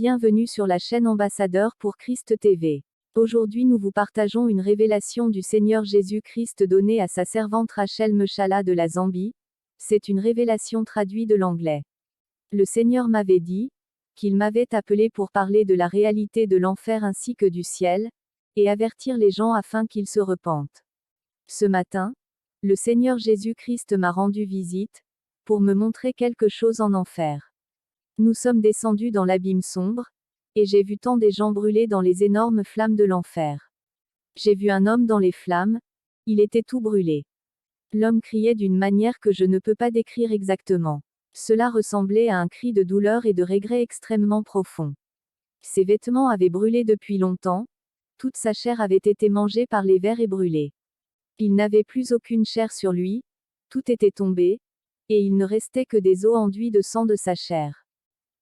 Bienvenue sur la chaîne Ambassadeur pour Christ TV. Aujourd'hui nous vous partageons une révélation du Seigneur Jésus-Christ donnée à sa servante Rachel Mechala de la Zambie. C'est une révélation traduite de l'anglais. Le Seigneur m'avait dit qu'il m'avait appelé pour parler de la réalité de l'enfer ainsi que du ciel, et avertir les gens afin qu'ils se repentent. Ce matin, le Seigneur Jésus-Christ m'a rendu visite, pour me montrer quelque chose en enfer. Nous sommes descendus dans l'abîme sombre, et j'ai vu tant des gens brûlés dans les énormes flammes de l'enfer. J'ai vu un homme dans les flammes, il était tout brûlé. L'homme criait d'une manière que je ne peux pas décrire exactement. Cela ressemblait à un cri de douleur et de regret extrêmement profond. Ses vêtements avaient brûlé depuis longtemps, toute sa chair avait été mangée par les vers et brûlée. Il n'avait plus aucune chair sur lui, tout était tombé, et il ne restait que des os enduits de sang de sa chair.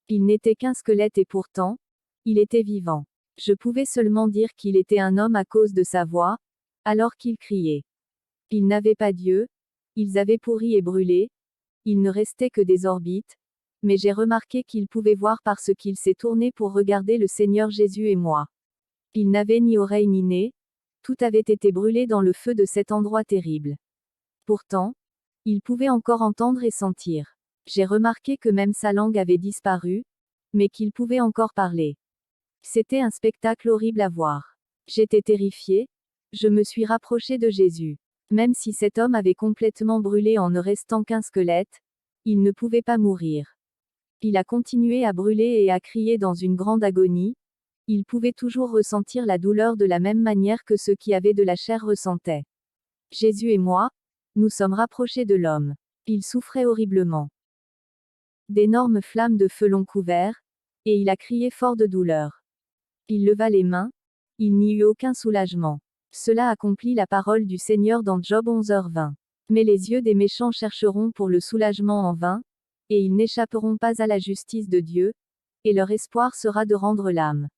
Il n'était qu'un squelette et pourtant, il était vivant. Je pouvais seulement dire qu'il était un homme à cause de sa voix, alors qu'il criait. Il n'avait pas d'yeux, ils avaient pourri et brûlé, il ne restait que des orbites, mais j'ai remarqué qu'il pouvait voir parce qu'il s'est tourné pour regarder le Seigneur Jésus et moi. Il n'avait ni oreille ni nez, tout avait été brûlé dans le feu de cet endroit terrible. Pourtant, il pouvait encore entendre et sentir. J'ai remarqué que même sa langue avait disparu, mais qu'il pouvait encore parler. C'était un spectacle horrible à voir. J'étais terrifié, je me suis rapproché de Jésus. Même si cet homme avait complètement brûlé en ne restant qu'un squelette, il ne pouvait pas mourir. Il a continué à brûler et à crier dans une grande agonie, il pouvait toujours ressentir la douleur de la même manière que ceux qui avaient de la chair ressentaient. Jésus et moi, nous sommes rapprochés de l'homme. Il souffrait horriblement. D'énormes flammes de feu l'ont couvert, et il a crié fort de douleur. Il leva les mains, il n'y eut aucun soulagement. Cela accomplit la parole du Seigneur dans Job 11h20. Mais les yeux des méchants chercheront pour le soulagement en vain, et ils n'échapperont pas à la justice de Dieu, et leur espoir sera de rendre l'âme.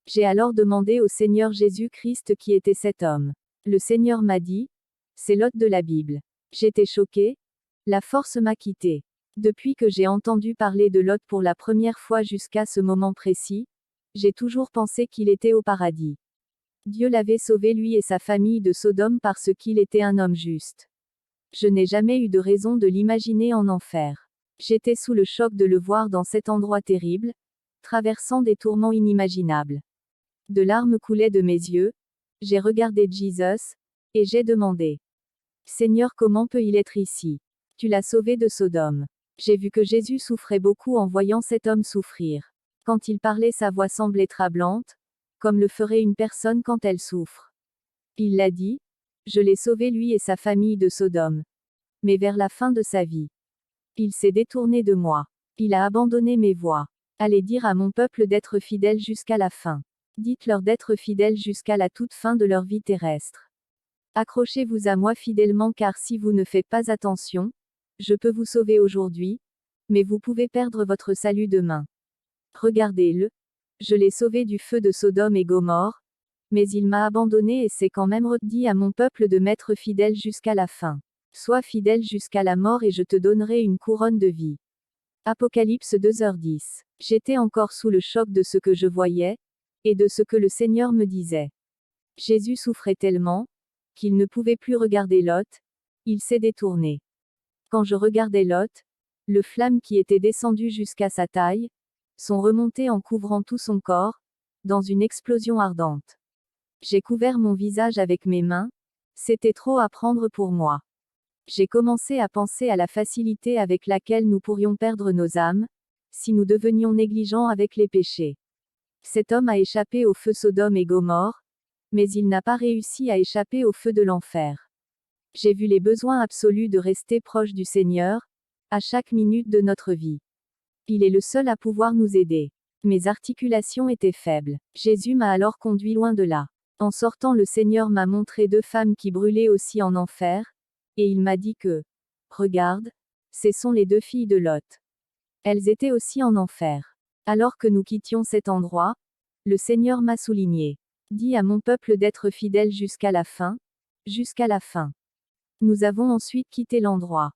J'ai alors demandé au Seigneur Jésus-Christ qui était cet homme. Le Seigneur m'a dit, c'est Lot de la Bible. J'étais choqué, la force m'a quitté. Depuis que j'ai entendu parler de Lot pour la première fois jusqu'à ce moment précis, j'ai toujours pensé qu'il était au paradis. Dieu l'avait sauvé lui et sa famille de Sodome parce qu'il était un homme juste. Je n'ai jamais eu de raison de l'imaginer en enfer. J'étais sous le choc de le voir dans cet endroit terrible, traversant des tourments inimaginables. De larmes coulaient de mes yeux, j'ai regardé Jesus, et j'ai demandé. Seigneur, comment peut-il être ici? Tu l'as sauvé de Sodome. J'ai vu que Jésus souffrait beaucoup en voyant cet homme souffrir. Quand il parlait, sa voix semblait trablante, comme le ferait une personne quand elle souffre. Il l'a dit, je l'ai sauvé lui et sa famille de Sodome. Mais vers la fin de sa vie, il s'est détourné de moi. Il a abandonné mes voies. Allez dire à mon peuple d'être fidèle jusqu'à la fin. Dites-leur d'être fidèles jusqu'à la toute fin de leur vie terrestre. Accrochez-vous à moi fidèlement car si vous ne faites pas attention, je peux vous sauver aujourd'hui, mais vous pouvez perdre votre salut demain. Regardez-le. Je l'ai sauvé du feu de Sodome et Gomorrhe, mais il m'a abandonné et c'est quand même dit à mon peuple de m'être fidèle jusqu'à la fin. Sois fidèle jusqu'à la mort et je te donnerai une couronne de vie. Apocalypse 2h10. J'étais encore sous le choc de ce que je voyais, et de ce que le Seigneur me disait. Jésus souffrait tellement, qu'il ne pouvait plus regarder Lot, il s'est détourné. Quand je regardais Lot, les flammes qui étaient descendues jusqu'à sa taille, sont remontées en couvrant tout son corps, dans une explosion ardente. J'ai couvert mon visage avec mes mains, c'était trop à prendre pour moi. J'ai commencé à penser à la facilité avec laquelle nous pourrions perdre nos âmes, si nous devenions négligents avec les péchés. Cet homme a échappé au feu Sodome et Gomorrhe, mais il n'a pas réussi à échapper au feu de l'enfer. J'ai vu les besoins absolus de rester proche du Seigneur, à chaque minute de notre vie. Il est le seul à pouvoir nous aider. Mes articulations étaient faibles. Jésus m'a alors conduit loin de là. En sortant, le Seigneur m'a montré 2 femmes qui brûlaient aussi en enfer, et il m'a dit que, regarde, ce sont les 2 filles de Lot. Elles étaient aussi en enfer. Alors que nous quittions cet endroit, le Seigneur m'a souligné. Dis à mon peuple d'être fidèle jusqu'à la fin, jusqu'à la fin. Nous avons ensuite quitté l'endroit.